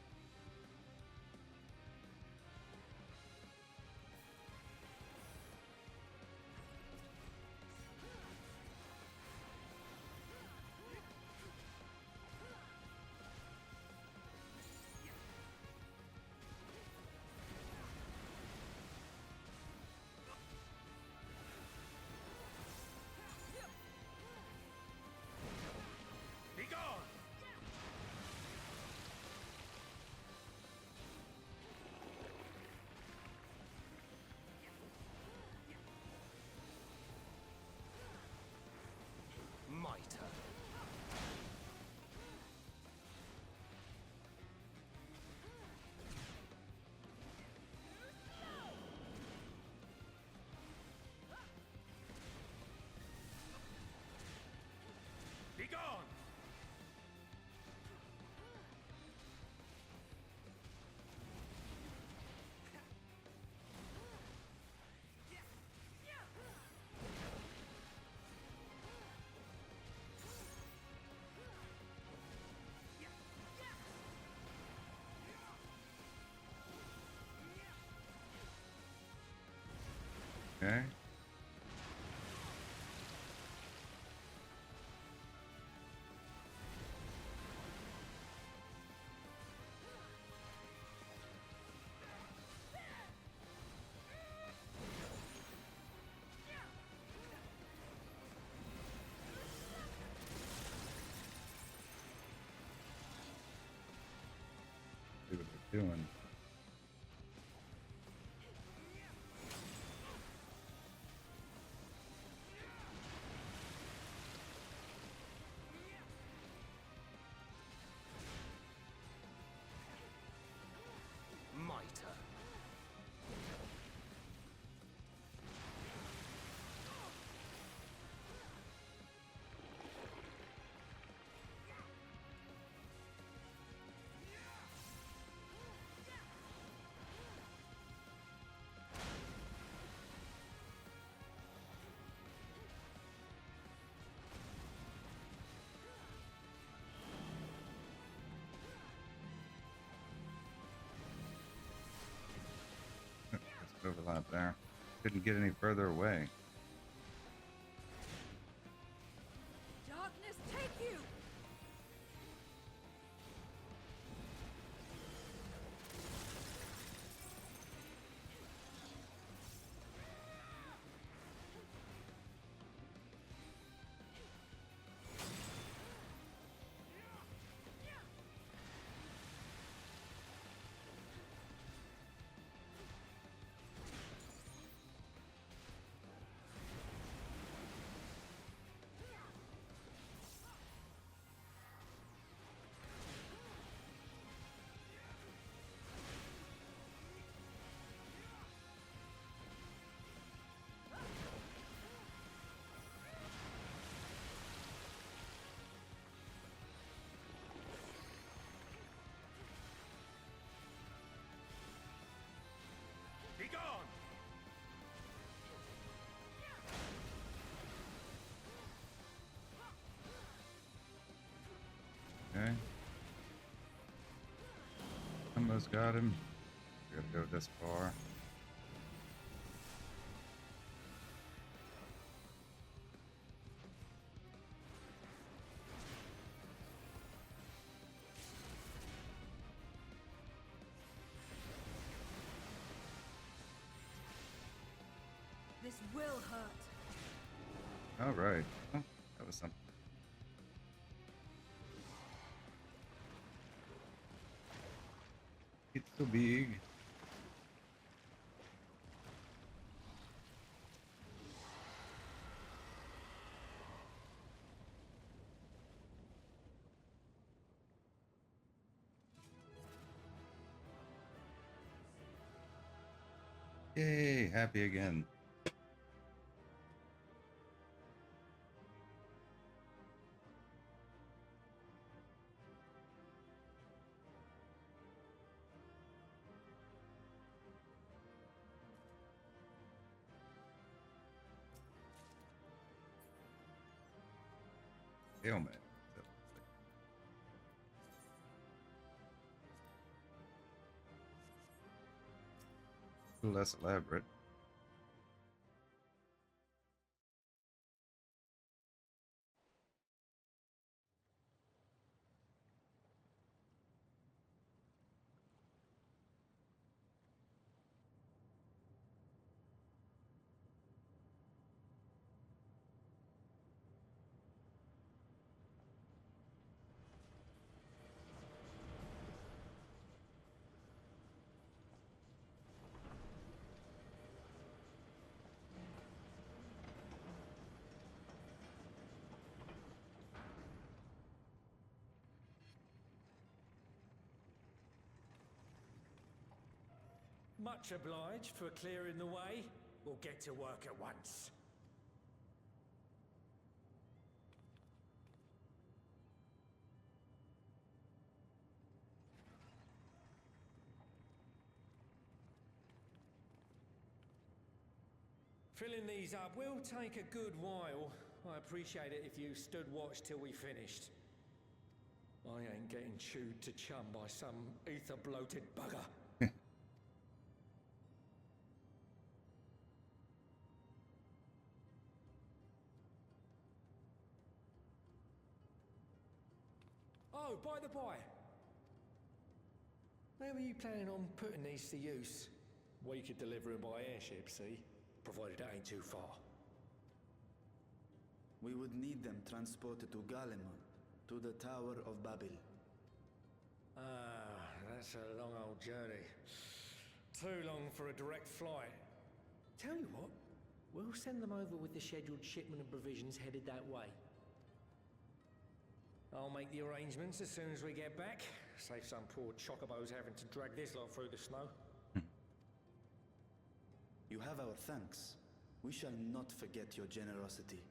[SPEAKER 1] Okay. See what they're doing. Overlap there. Couldn't get any further away.
[SPEAKER 2] Darkness take you!
[SPEAKER 1] Okay. Almost got him. Gotta go this far.
[SPEAKER 11] will hurt.
[SPEAKER 1] All right. Oh, that was something. It's so big. Yay, happy again. Ailment. A little less elaborate.
[SPEAKER 12] Much obliged for clearing the way. We'll get to work at once. Filling these up will take a good while. I appreciate it if you stood watch till we finished. I ain't getting chewed to chum by some ether-bloated bugger. Oh, by the by, where were you planning on putting these to use? We could deliver them by airship, see? Provided it ain't too far.
[SPEAKER 4] We would need them transported to Galemon, to the Tower of Babel.
[SPEAKER 12] Ah, that's a long old journey. Too long for a direct flight. Tell you what, we'll send them over with the scheduled shipment of provisions headed that way. I'll make the arrangements as soon as we get back. Save some poor chocobos having to drag this lot through the snow.
[SPEAKER 4] You have our thanks. We shall not forget your generosity.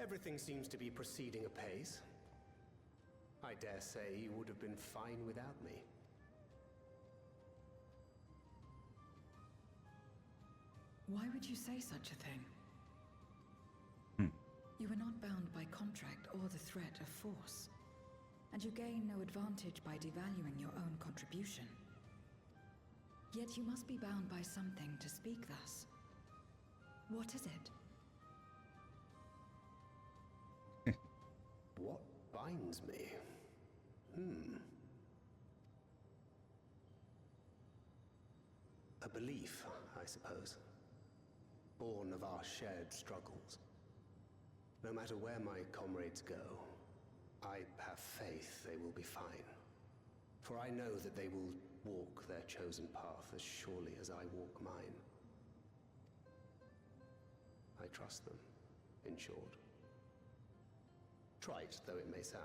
[SPEAKER 10] Everything seems to be proceeding apace. I dare say you would have been fine without me.
[SPEAKER 2] Why would you say such a thing? You are not bound by contract or the threat of force, and you gain no advantage by devaluing your own contribution. Yet you must be bound by something to speak thus. What is it?
[SPEAKER 10] What binds me? A belief, I suppose. Born of our shared struggles. No matter where my comrades go, I have faith they will be fine. For I know that they will walk their chosen path as surely as I walk mine. I trust them, in short. Trite though it may sound.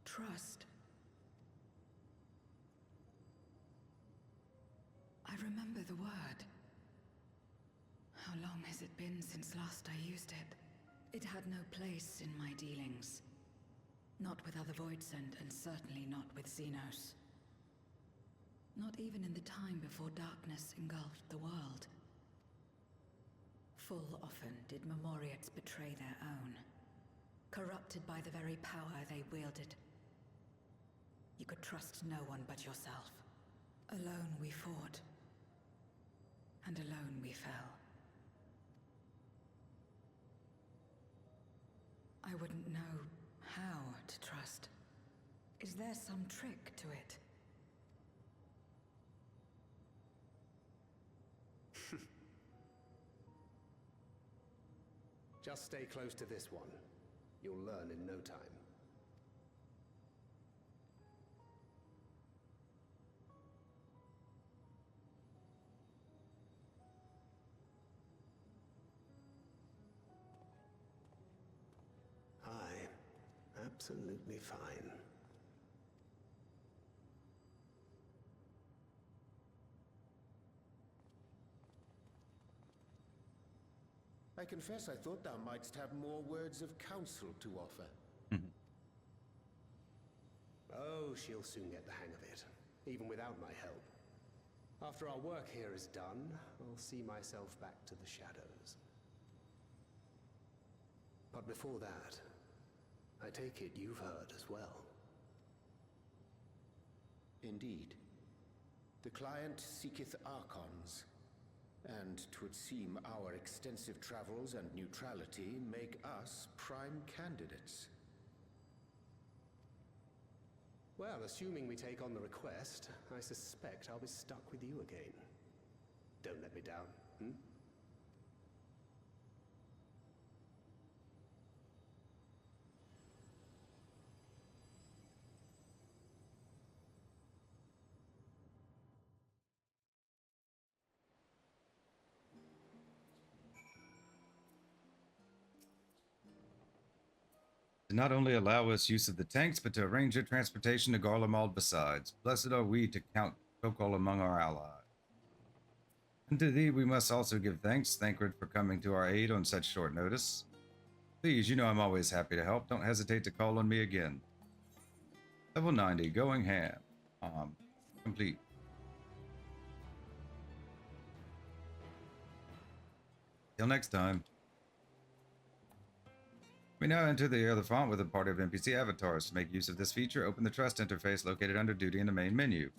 [SPEAKER 2] Trust. I remember the word. How long has it been since last I used it? It had no place in my dealings. Not with other Voidsent, and certainly not with Xenos. Not even in the time before darkness engulfed the world. Full often did Memoriates betray their own, corrupted by the very power they wielded. You could trust no one but yourself. Alone we fought, and alone we fell. I wouldn't know how to trust. Is there some trick to it?
[SPEAKER 10] Just stay close to this one. You'll learn in no time. Absolutely fine.
[SPEAKER 5] I confess I thought thou mightst have more words of counsel to offer.
[SPEAKER 10] Oh, she'll soon get the hang of it, even without my help. After our work here is done, I'll see myself back to the shadows. But before that, I take it you've heard as well.
[SPEAKER 5] Indeed. The client seeketh Archons, and 'twould seem our extensive travels and neutrality make us prime candidates.
[SPEAKER 10] Well, assuming we take on the request, I suspect I'll be stuck with you again. Don't let me down, hmm?
[SPEAKER 1] To not only allow us use of the tanks, but to arrange your transportation to Garlemald besides. Blessed are we to count Kokol among our allies. And to thee we must also give thanks, Thancred, for coming to our aid on such short notice. Please, you know I'm always happy to help. Don't hesitate to call on me again. Level 90, going ham. Complete. Till next time. We now enter the Aetherfont with a party of NPC avatars. To make use of this feature, open the Trust interface located under Duty in the main menu.